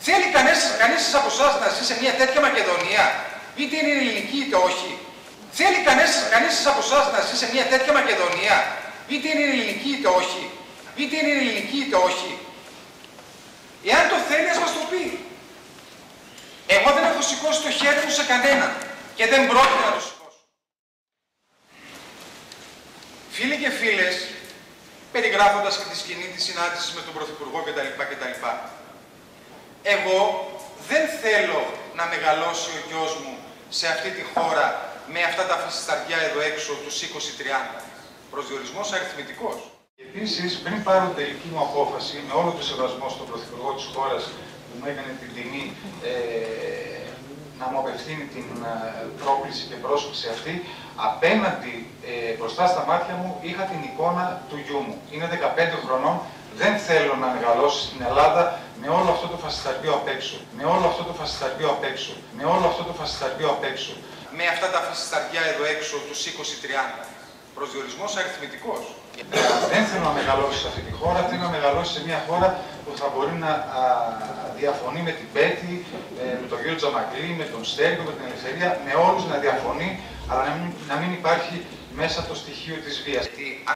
Θέλει κανείς από εσάς να ζει σε μια τέτοια Μακεδονία, είτε είναι ελληνική είτε όχι? Θέλει κανείς από εσάς να ζει σε μια τέτοια Μακεδονία, είτε είναι ελληνική είτε όχι? Είτε είναι ελληνική είτε όχι? Εάν το θέλει, ας μας το πει. Εγώ δεν έχω σηκώσει το χέρι μου σε κανέναν και δεν πρόκειται να το σηκώσω. Φίλοι και φίλες, περιγράφοντας και τη σκηνή της συνάντησης με τον Πρωθυπουργό κτλ. Εγώ δεν θέλω να μεγαλώσει ο γιος μου σε αυτή τη χώρα με αυτά τα φασισταριά εδώ έξω τους 20-30. Προσδιορισμός αριθμητικός. Επίσης, πριν πάρω την τελική μου απόφαση, με όλο το σεβασμό στον Πρωθυπουργό της χώρας που μου έκανε την τιμή να μου απευθύνει την πρόκληση και πρόσκληση αυτή, απέναντι μπροστά στα μάτια μου είχα την εικόνα του γιού μου. Είναι 15 χρονών, δεν θέλω να μεγαλώσει στην Ελλάδα με όλο αυτό το φασισταρπείο απ' έξω. Με όλο αυτό το φασισταρπείο απ' έξω. Με όλο αυτό το φασισταρπείο απ' έξω. Με αυτά τα φασισταρπιά εδώ έξω τους 20-30. Προσδιορισμός αριθμητικός. Δεν θέλω να μεγαλώσει σε αυτή τη χώρα, θέλω να μεγαλώσει σε μια χώρα που θα μπορεί να διαφωνεί με την Πέτη, με τον κύριο Τζαμακλή, με τον Στέργο, με την Ελευθερία, με όλους να διαφωνεί, αλλά να μην υπάρχει μέσα το στοιχείο της βίας.